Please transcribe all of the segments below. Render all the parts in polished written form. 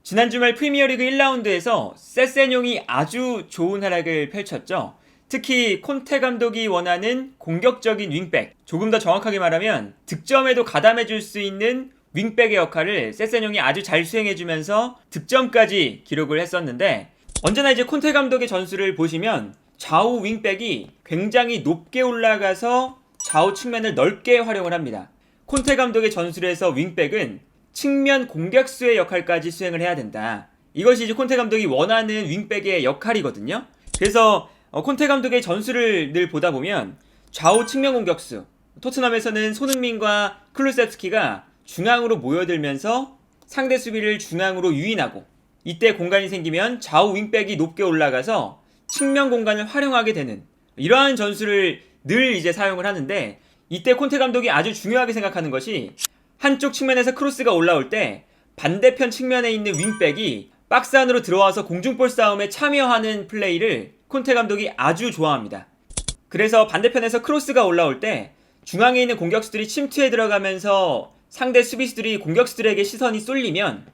지난 주말 프리미어리그 1라운드에서 세세뇽이 아주 좋은 활약을 펼쳤죠. 특히 콘테 감독이 원하는 공격적인 윙백, 조금 더 정확하게 말하면 득점에도 가담해줄 수 있는 윙백의 역할을 세세뇽이 아주 잘 수행해주면서 득점까지 기록을 했었는데, 언제나 이제 콘테 감독의 전술을 보시면 좌우 윙백이 굉장히 높게 올라가서 좌우 측면을 넓게 활용을 합니다. 콘테 감독의 전술에서 윙백은 측면 공격수의 역할까지 수행을 해야 된다. 이것이 이제 콘테 감독이 원하는 윙백의 역할이거든요. 그래서 콘테 감독의 전술을 늘 보다 보면 좌우 측면 공격수, 토트넘에서는 손흥민과 클루셉스키가 중앙으로 모여들면서 상대 수비를 중앙으로 유인하고, 이때 공간이 생기면 좌우 윙백이 높게 올라가서 측면 공간을 활용하게 되는 이러한 전술을 늘 이제 사용을 하는데, 이때 콘테 감독이 아주 중요하게 생각하는 것이 한쪽 측면에서 크로스가 올라올 때 반대편 측면에 있는 윙백이 박스 안으로 들어와서 공중볼 싸움에 참여하는 플레이를 콘테 감독이 아주 좋아합니다. 그래서 반대편에서 크로스가 올라올 때 중앙에 있는 공격수들이 침투에 들어가면서 상대 수비수들이 공격수들에게 시선이 쏠리면,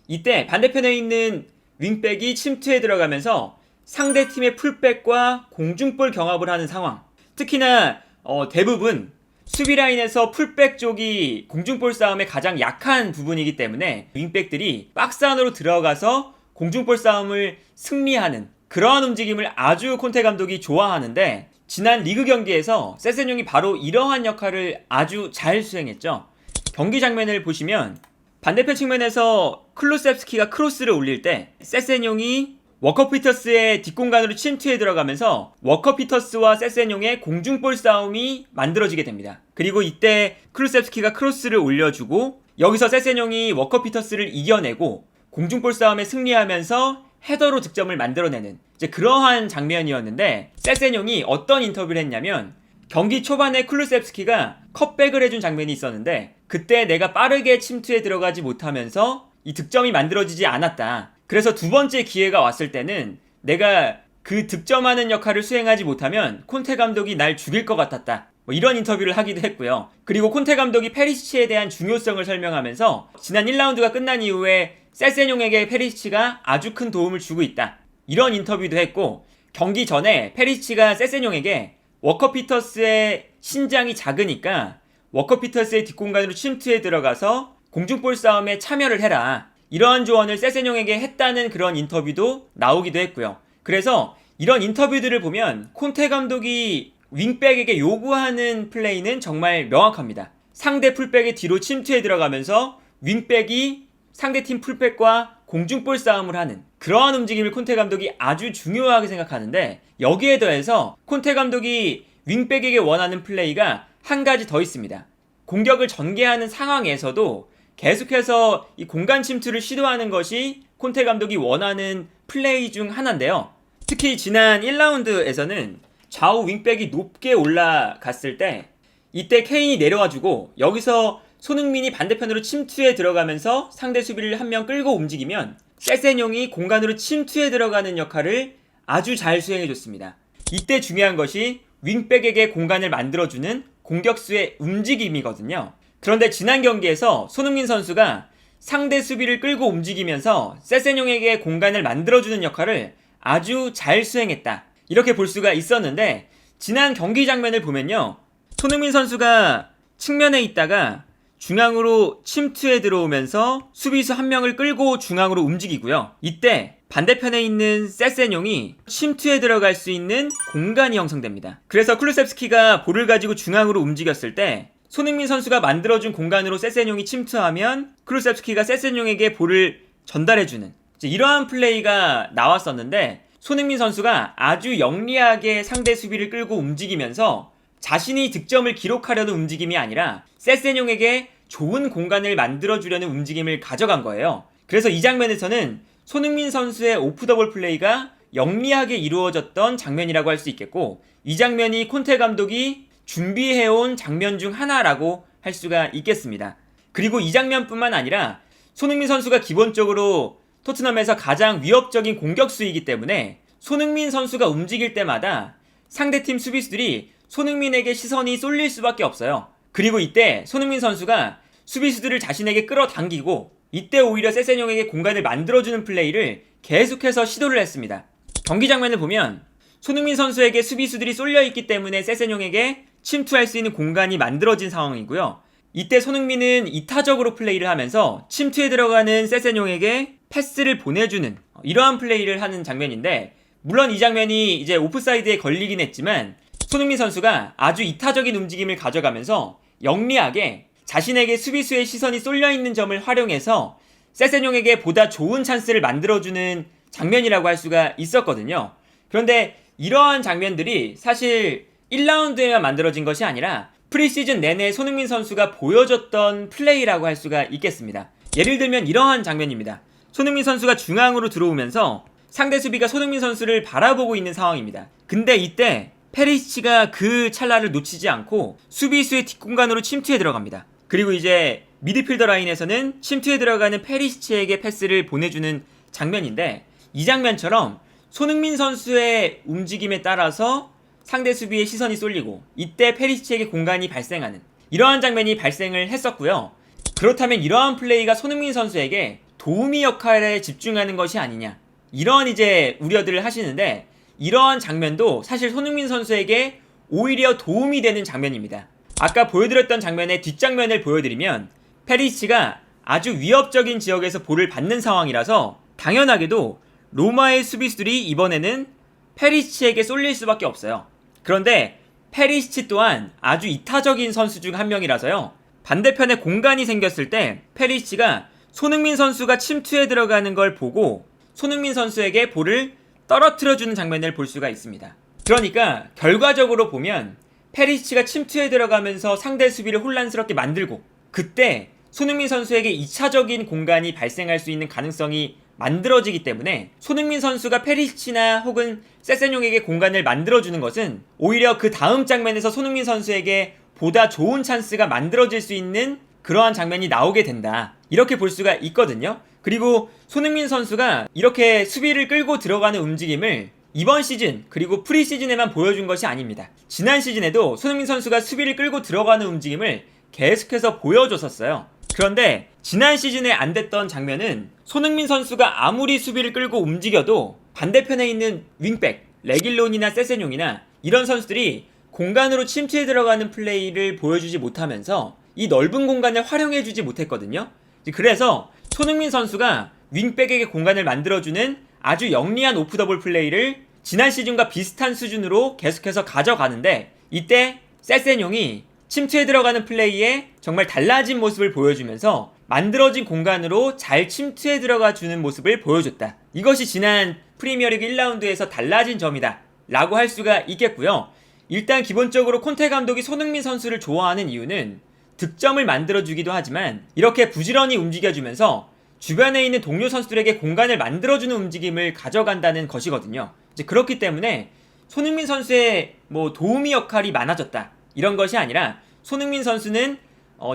이때 반대편에 있는 윙백이 침투에 들어가면서 상대 팀의 풀백과 공중볼 경합을 하는 상황, 특히나 대부분 수비 라인에서 풀백 쪽이 공중볼 싸움에 가장 약한 부분이기 때문에 윙백들이 박스 안으로 들어가서 공중볼 싸움을 승리하는 그러한 움직임을 아주 콘테 감독이 좋아하는데, 지난 리그 경기에서 세세뇽이 바로 이러한 역할을 아주 잘 수행했죠. 경기 장면을 보시면 반대편 측면에서 클루셉스키가 크로스를 올릴 때 세세뇽이 워커 피터스의 뒷공간으로 침투해 들어가면서 워커 피터스와 세세뇽의 공중볼 싸움이 만들어지게 됩니다. 그리고 이때 클루셉스키가 크로스를 올려주고 여기서 세세뇽이 워커 피터스를 이겨내고 공중볼 싸움에 승리하면서 헤더로 득점을 만들어내는 이제 그러한 장면이었는데, 세세뇽이 어떤 인터뷰를 했냐면, 경기 초반에 클루셉스키가 컷백을 해준 장면이 있었는데 그때 내가 빠르게 침투에 들어가지 못하면서 이 득점이 만들어지지 않았다. 그래서 두 번째 기회가 왔을 때는 내가 그 득점하는 역할을 수행하지 못하면 콘테 감독이 날 죽일 것 같았다. 이런 인터뷰를 하기도 했고요. 그리고 콘테 감독이 페리시치에 대한 중요성을 설명하면서 지난 1라운드가 끝난 이후에 세세뇽에게 페리시치가 아주 큰 도움을 주고 있다. 이런 인터뷰도 했고, 경기 전에 페리시치가 세세뇽에게 워커 피터스의 신장이 작으니까 워커 피터스의 뒷공간으로 침투에 들어가서 공중볼 싸움에 참여를 해라, 이러한 조언을 세세뇽에게 했다는 그런 인터뷰도 나오기도 했고요. 그래서 이런 인터뷰들을 보면 콘테 감독이 윙백에게 요구하는 플레이는 정말 명확합니다. 상대 풀백의 뒤로 침투해 들어가면서 윙백이 상대팀 풀백과 공중볼 싸움을 하는 그러한 움직임을 콘테 감독이 아주 중요하게 생각하는데, 여기에 더해서 콘테 감독이 윙백에게 원하는 플레이가 한 가지 더 있습니다. 공격을 전개하는 상황에서도 계속해서 이 공간 침투를 시도하는 것이 콘테 감독이 원하는 플레이 중 하나인데요. 특히 지난 1라운드에서는 좌우 윙백이 높게 올라갔을 때 이때 케인이 내려와주고 여기서 손흥민이 반대편으로 침투에 들어가면서 상대 수비를 한 명 끌고 움직이면 세세뇽이 공간으로 침투에 들어가는 역할을 아주 잘 수행해줬습니다. 이때 중요한 것이 윙백에게 공간을 만들어주는 공격수의 움직임이거든요. 그런데 지난 경기에서 손흥민 선수가 상대 수비를 끌고 움직이면서 세세뇽에게 공간을 만들어주는 역할을 아주 잘 수행했다, 이렇게 볼 수가 있었는데, 지난 경기 장면을 보면요, 손흥민 선수가 측면에 있다가 중앙으로 침투에 들어오면서 수비수 한 명을 끌고 중앙으로 움직이고요. 이때 반대편에 있는 세세뇽이 침투에 들어갈 수 있는 공간이 형성됩니다. 그래서 클루셉스키가 볼을 가지고 중앙으로 움직였을 때 손흥민 선수가 만들어준 공간으로 세세뇽이 침투하면 클루셉스키가 세세뇽에게 볼을 전달해주는 이러한 플레이가 나왔었는데, 손흥민 선수가 아주 영리하게 상대 수비를 끌고 움직이면서 자신이 득점을 기록하려는 움직임이 아니라 세세뇽에게 좋은 공간을 만들어주려는 움직임을 가져간 거예요. 그래서 이 장면에서는 손흥민 선수의 오프 더볼 플레이가 영리하게 이루어졌던 장면이라고 할 수 있겠고, 이 장면이 콘테 감독이 준비해온 장면 중 하나라고 할 수가 있겠습니다. 그리고 이 장면뿐만 아니라 손흥민 선수가 기본적으로 토트넘에서 가장 위협적인 공격수이기 때문에 손흥민 선수가 움직일 때마다 상대팀 수비수들이 손흥민에게 시선이 쏠릴 수밖에 없어요. 그리고 이때 손흥민 선수가 수비수들을 자신에게 끌어당기고 이때 오히려 세세뇽에게 공간을 만들어주는 플레이를 계속해서 시도를 했습니다. 경기 장면을 보면 손흥민 선수에게 수비수들이 쏠려있기 때문에 세세뇽에게 침투할 수 있는 공간이 만들어진 상황이고요. 이때 손흥민은 이타적으로 플레이를 하면서 침투에 들어가는 세세뇽에게 패스를 보내주는 이러한 플레이를 하는 장면인데, 물론 이 장면이 이제 오프사이드에 걸리긴 했지만 손흥민 선수가 아주 이타적인 움직임을 가져가면서 영리하게 자신에게 수비수의 시선이 쏠려있는 점을 활용해서 세세뇽에게 보다 좋은 찬스를 만들어주는 장면이라고 할 수가 있었거든요. 그런데 이러한 장면들이 사실 1라운드에만 만들어진 것이 아니라 프리시즌 내내 손흥민 선수가 보여줬던 플레이라고 할 수가 있겠습니다. 예를 들면 이러한 장면입니다. 손흥민 선수가 중앙으로 들어오면서 상대 수비가 손흥민 선수를 바라보고 있는 상황입니다. 근데 이때 페리시치가 그 찰나를 놓치지 않고 수비수의 뒷공간으로 침투해 들어갑니다. 그리고 이제 미드필더 라인에서는 침투해 들어가는 페리시치에게 패스를 보내주는 장면인데, 이 장면처럼 손흥민 선수의 움직임에 따라서 상대 수비의 시선이 쏠리고 이때 페리시치에게 공간이 발생하는 이러한 장면이 발생을 했었고요. 그렇다면 이러한 플레이가 손흥민 선수에게 도우미 역할에 집중하는 것이 아니냐, 이런 이제 우려들을 하시는데, 이러한 장면도 사실 손흥민 선수에게 오히려 도움이 되는 장면입니다. 아까 보여드렸던 장면의 뒷장면을 보여드리면 페리시치가 아주 위협적인 지역에서 볼을 받는 상황이라서 당연하게도 로마의 수비수들이 이번에는 페리시치에게 쏠릴 수밖에 없어요. 그런데 페리시치 또한 아주 이타적인 선수 중 한 명이라서요, 반대편에 공간이 생겼을 때 페리시치가 손흥민 선수가 침투에 들어가는 걸 보고 손흥민 선수에게 볼을 떨어뜨려주는 장면을 볼 수가 있습니다. 그러니까 결과적으로 보면 페리시치가 침투에 들어가면서 상대 수비를 혼란스럽게 만들고 그때 손흥민 선수에게 2차적인 공간이 발생할 수 있는 가능성이 만들어지기 때문에 손흥민 선수가 페리시치나 혹은 세세뇽에게 공간을 만들어주는 것은 오히려 그 다음 장면에서 손흥민 선수에게 보다 좋은 찬스가 만들어질 수 있는 그러한 장면이 나오게 된다, 이렇게 볼 수가 있거든요. 그리고 손흥민 선수가 이렇게 수비를 끌고 들어가는 움직임을 이번 시즌 그리고 프리시즌에만 보여준 것이 아닙니다. 지난 시즌에도 손흥민 선수가 수비를 끌고 들어가는 움직임을 계속해서 보여줬었어요. 그런데 지난 시즌에 안 됐던 장면은 손흥민 선수가 아무리 수비를 끌고 움직여도 반대편에 있는 윙백 레길론이나 세세뇽이나 이런 선수들이 공간으로 침투해 들어가는 플레이를 보여주지 못하면서 이 넓은 공간을 활용해주지 못했거든요. 그래서 손흥민 선수가 윙백에게 공간을 만들어주는 아주 영리한 오프더볼 플레이를 지난 시즌과 비슷한 수준으로 계속해서 가져가는데, 이때 세세뇽이 침투에 들어가는 플레이에 정말 달라진 모습을 보여주면서 만들어진 공간으로 잘 침투에 들어가 주는 모습을 보여줬다. 이것이 지난 프리미어리그 1라운드에서 달라진 점이다 라고 할 수가 있겠고요. 일단 기본적으로 콘테 감독이 손흥민 선수를 좋아하는 이유는 득점을 만들어주기도 하지만 이렇게 부지런히 움직여주면서 주변에 있는 동료 선수들에게 공간을 만들어주는 움직임을 가져간다는 것이거든요. 이제 그렇기 때문에 손흥민 선수의 도우미 역할이 많아졌다, 이런 것이 아니라 손흥민 선수는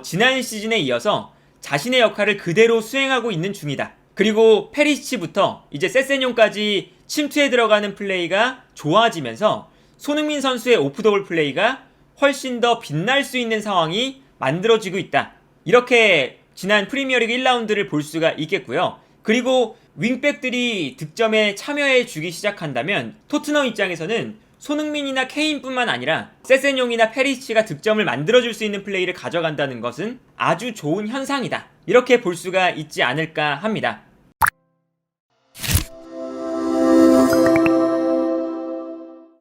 지난 시즌에 이어서 자신의 역할을 그대로 수행하고 있는 중이다. 그리고 페리시치부터 이제 세세뇽까지 침투에 들어가는 플레이가 좋아지면서 손흥민 선수의 오프더볼 플레이가 훨씬 더 빛날 수 있는 상황이 만들어지고 있다, 이렇게 지난 프리미어리그 1라운드를 볼 수가 있겠고요. 그리고 윙백들이 득점에 참여해 주기 시작한다면 토트넘 입장에서는 손흥민이나 케인뿐만 아니라 세세뇽이나 페리시치가 득점을 만들어줄 수 있는 플레이를 가져간다는 것은 아주 좋은 현상이다, 이렇게 볼 수가 있지 않을까 합니다.